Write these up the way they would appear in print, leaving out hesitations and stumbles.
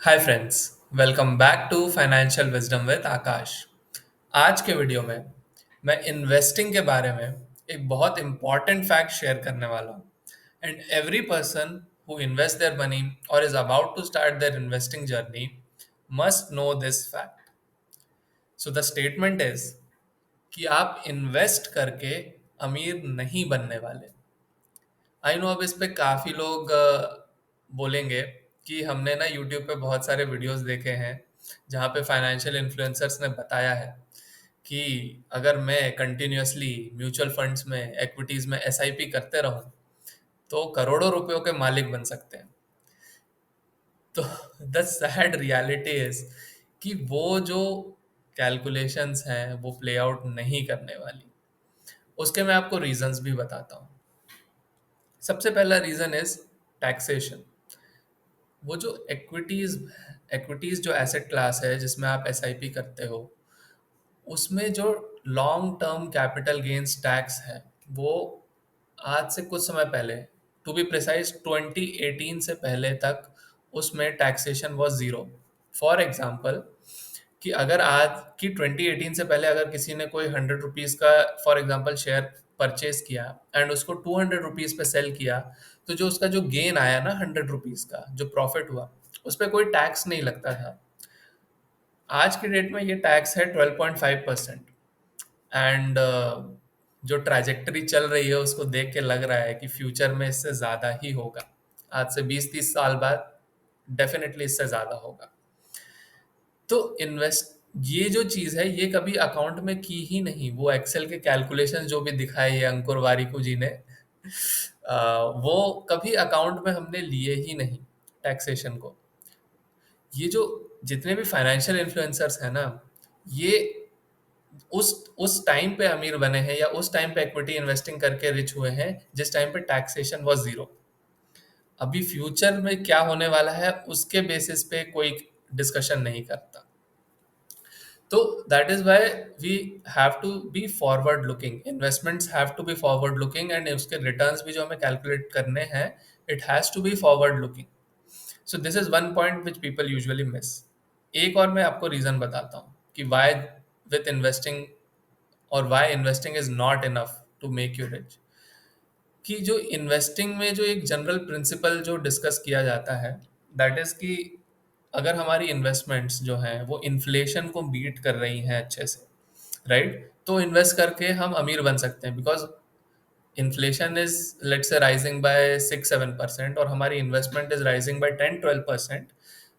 Hi friends, welcome back to financial wisdom with Aakash. आज के video में मैं इन्वेस्टिंग के बारे में एक बहुत इंपॉर्टेंट फैक्ट शेयर करने वाला हूँ। And every person who invest their money और is about to start their investing journey must know this fact. So the statement is कि आप इन्वेस्ट करके अमीर नहीं बनने वाले। आई नो अब इस पे काफ़ी लोग बोलेंगे कि हमने ना यूट्यूब पे बहुत सारे वीडियोस देखे हैं जहाँ पे फाइनेंशियल इन्फ्लुएंसर्स ने बताया है कि अगर मैं कंटिन्यूअसली म्यूचुअल फंड्स में इक्विटीज़ में एसआईपी करते रहूँ तो करोड़ों रुपयों के मालिक बन सकते हैं। तो द सैड रियलिटी इज कि वो जो कैलकुलेशंस हैं वो प्ले आउट नहीं करने वाली। उसके मैं आपको रीजंस भी बताता हूँ। सबसे पहला रीजन इज टैक्सेशन। वो जो इक्विटीज जो एसेट क्लास है जिसमें आप एसआईपी करते हो, उसमें जो long term capital gains tax है वो आज से कुछ समय पहले, टू बी प्रिसाइज 2018 से पहले तक उसमें taxation was zero. For example कि अगर आज की 2018 से पहले अगर किसी ने कोई 100 रुपीज़ का फॉर एग्जांपल शेयर परचेज किया एंड उसको 200 रुपीज़ पे सेल किया, तो जो उसका जो गेन आया ना 100 रुपीज़ का जो प्रॉफिट हुआ, उस पर कोई टैक्स नहीं लगता था। आज की डेट में ये टैक्स है 12.5%। एंड जो ट्रैजेक्टरी चल रही है उसको देख के लग रहा है कि फ्यूचर में इससे ज़्यादा ही होगा। आज से 20-30 साल बाद डेफिनेटली इससे ज़्यादा होगा। तो इन्वेस्ट ये जो चीज़ है ये कभी अकाउंट में की ही नहीं। वो एक्सेल के कैलकुलेशन जो भी दिखाए ये अंकुर वारिकू जी ने, वो कभी अकाउंट में हमने लिए ही नहीं टैक्सेशन को। ये जो जितने भी फाइनेंशियल इन्फ्लुएंसर्स हैं ना, ये उस टाइम पे अमीर बने हैं या उस टाइम पे इक्विटी इन्वेस्टिंग करके रिच हुए हैं जिस टाइम पे टैक्सेशन वाज जीरो। अभी फ्यूचर में क्या होने वाला है उसके बेसिस पे कोई डिस्कशन नहीं करता। तो that is why we have to be forward looking, investments have to be forward looking and उसके रिटर्न्स भी जो हमें कैलकुलेट करने हैं, it has to be forward looking. So this is one point which people usually miss. एक और मैं आपको रीजन बताता हूँ कि वाई विथ इन्वेस्टिंग और why investing is not enough to make you rich. कि जो इन्वेस्टिंग में जो एक जनरल प्रिंसिपल जो डिस्कस किया जाता है, दैट इज कि अगर हमारी इन्वेस्टमेंट्स जो हैं वो इन्फ्लेशन को बीट कर रही हैं अच्छे से, राइट, तो इन्वेस्ट करके हम अमीर बन सकते हैं। Because inflation is let's say rising by 6-7% और हमारी इन्वेस्टमेंट इज राइजिंग बाय 10-12%,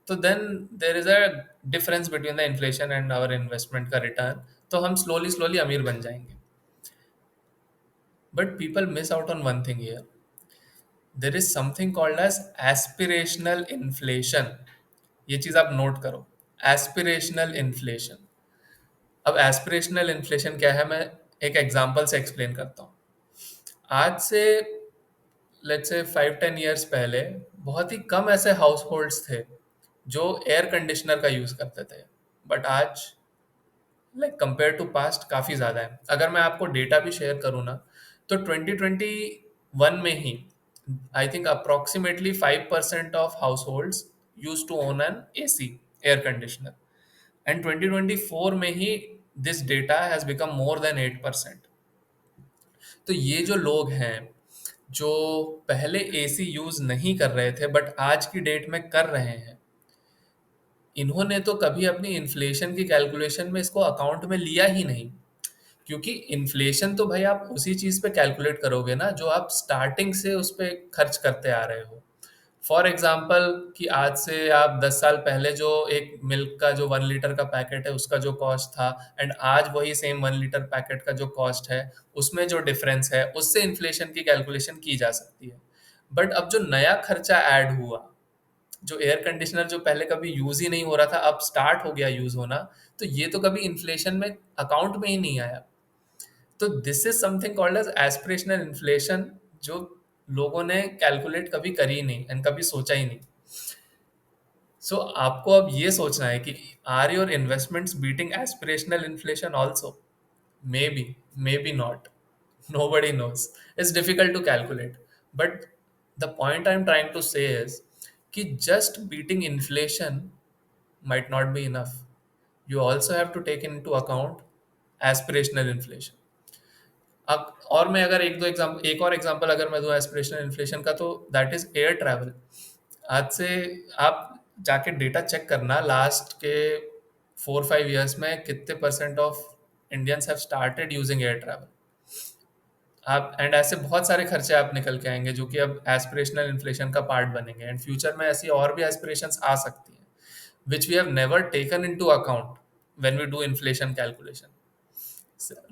तो then there is a difference between the inflation and our investment का रिटर्न। तो हम स्लोली स्लोली अमीर बन जाएंगे। But people miss out on one thing here. There is something called as aspirational inflation. ये चीज आप नोट करो, एस्पिरेशनल इन्फ्लेशन। अब एस्पिरेशनल इन्फ्लेशन क्या है, मैं एक एग्जांपल से एक्सप्लेन करता हूँ। आज से लेट्स से 5-10 ईयर्स पहले बहुत ही कम ऐसे हाउस होल्ड्स थे जो एयर कंडीशनर का यूज करते थे। बट आज लाइक कंपेयर टू पास्ट काफ़ी ज़्यादा है। अगर मैं आपको डेटा भी शेयर करूँ ना, तो 2021 में ही I think approximately 5% of households use to own an AC, air conditioner, and 2024 में ही this data has become more than 8%। तो ये जो लोग हैं जो पहले एसी यूज नहीं कर रहे थे बट आज की डेट में कर रहे हैं, इन्होंने तो कभी अपनी इन्फ्लेशन की कैलकुलेशन में इसको अकाउंट में लिया ही नहीं। क्योंकि इन्फ्लेशन तो भाई आप उसी चीज पे कैलकुलेट करोगे ना जो आप स्टार्टिंग से उस पे खर्च करते आ रहे हो। फॉर एग्जाम्पल कि आज से आप 10 साल पहले जो एक मिल्क का जो 1 लीटर का पैकेट है उसका जो कॉस्ट था, एंड आज वही सेम 1 लीटर पैकेट का जो कॉस्ट है, उसमें जो डिफरेंस है उससे इन्फ्लेशन की कैलकुलेशन की जा सकती है। बट अब जो नया खर्चा ऐड हुआ, जो एयर कंडीशनर जो पहले कभी यूज ही नहीं हो रहा था अब स्टार्ट हो गया यूज होना, तो ये तो कभी इन्फ्लेशन में अकाउंट में ही नहीं आया। तो this is something called as aspirational inflation, जो लोगों ने कैलकुलेट कभी करी ही नहीं एंड कभी सोचा ही नहीं। सो आपको अब ये सोचना है कि are your investments beating aspirational inflation also? May be, may be not, nobody knows, it's difficult to calculate. But the point I'm trying to say is कि just beating inflation might not be enough. You also have to take into account aspirational inflation. अब और मैं अगर एक और example अगर मैं दूं एस्पिरेशनल इन्फ्लेशन का, तो दैट इज एयर ट्रैवल। आज से आप जाके डेटा चेक करना, लास्ट के 4-5 years में कितने percent of Indians have started using air travel. आप एंड ऐसे बहुत सारे खर्चे आप निकल के आएंगे जो कि अब एस्पिरेशनल इन्फ्लेशन का पार्ट बनेंगे, एंड फ्यूचर में ऐसी और भी एस्पिरेशंस आ सकती हैं which we have never taken into account when we do inflation calculation.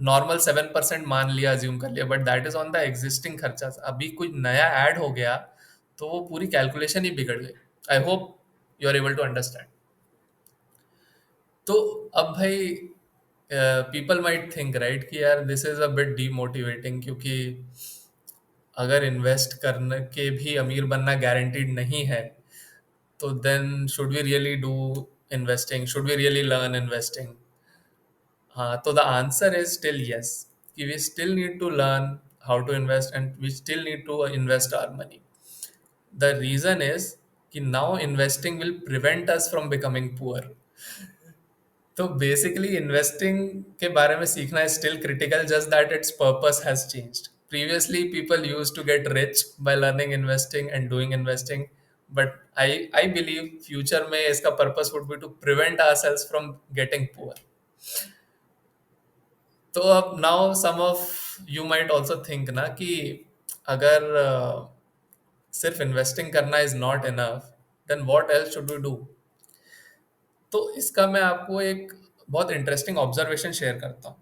Normal 7% मान लिया, अज्यूम कर लिया, but that is on the existing खर्चा। अभी कुछ नया ऐड हो गया तो वो पूरी कैलकुलेशन ही बिगड़ गई। I hope you are able to understand. तो अब भाई पीपल माइट थिंक राइट कि यार this is a bit demotivating, क्योंकि अगर इन्वेस्ट करने के भी अमीर बनना गारंटीड नहीं है, तो then should we really do investing, should we really learn investing? हाँ, तो the answer is still yes, कि we still need to learn how to invest and we still need to invest our money. The reason is कि now investing will prevent us from becoming poor. तो basically investing के बारे में सीखना is still critical, just that its purpose has changed. Previously, people used to get rich by learning investing and doing investing, but I believe future में इसका purpose would be to prevent ourselves from getting poor. तो अब now some of you might also think ना कि अगर सिर्फ investing करना is not enough, then what else should we do? तो इसका मैं आपको एक बहुत इंटरेस्टिंग ऑब्जर्वेशन शेयर करता हूँ।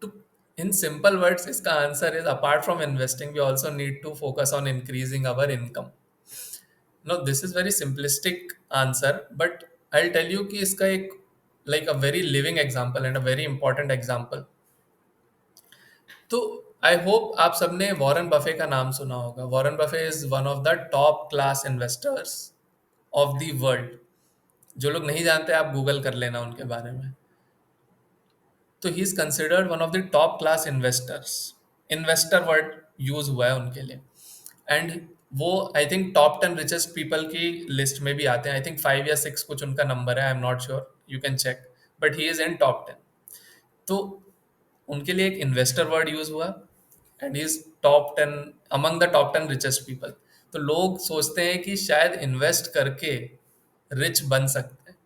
To, in simple words, इसका answer is apart from investing, we also need to focus on increasing our income. No, this is very simplistic answer, but I'll tell you कि इसका एक like a very living example and a very important example. तो I hope आप सबने Warren Buffett का नाम सुना होगा। Warren Buffett is one of the top class investors of the world. जो लोग नहीं जानते आप गूगल कर लेना उनके बारे में। तो he is considered one of the top class investors. Investor word use हुआ है उनके लिए, एंड वो I think top 10 richest people की लिस्ट में भी आते हैं। आई थिंक 5 या 6 कुछ उनका नंबर है, I am not sure, you can check, but he is in top 10। तो उनके लिए एक इन्वेस्टर वर्ड यूज हुआ, and he is top 10 among the top 10 richest people. तो लोग सोचते हैं कि शायद इन्वेस्ट करके रिच बन सकते हैं,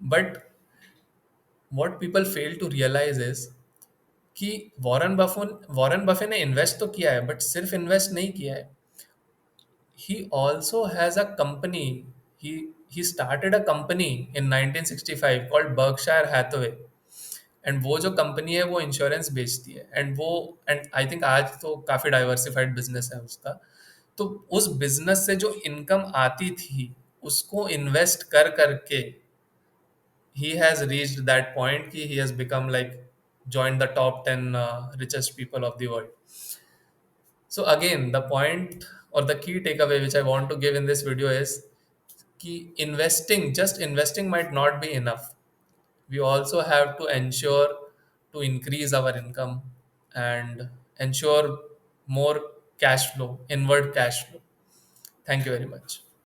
but what people fail to realise is कि वॉरेन बफे ने इन्वेस्ट तो किया है, बट सिर्फ इन्वेस्ट नहीं किया है। He also has a company. He started a company in 1965 called Berkshire Hathaway, and वो जो कंपनी है वो इंश्योरेंस बेचती है, एंड आई थिंक आज तो काफ़ी डाइवर्सिफाइड बिजनेस है उसका। तो उस बिजनेस से जो इनकम आती थी उसको इन्वेस्ट कर करके he has reached that point कि he has become like joined the top 10 richest people of the world. So again, the point or the key takeaway which I want to give in this video is कि just investing might not be enough. We also have to ensure to increase our income and ensure more cash flow, inward cash flow. Thank you very much.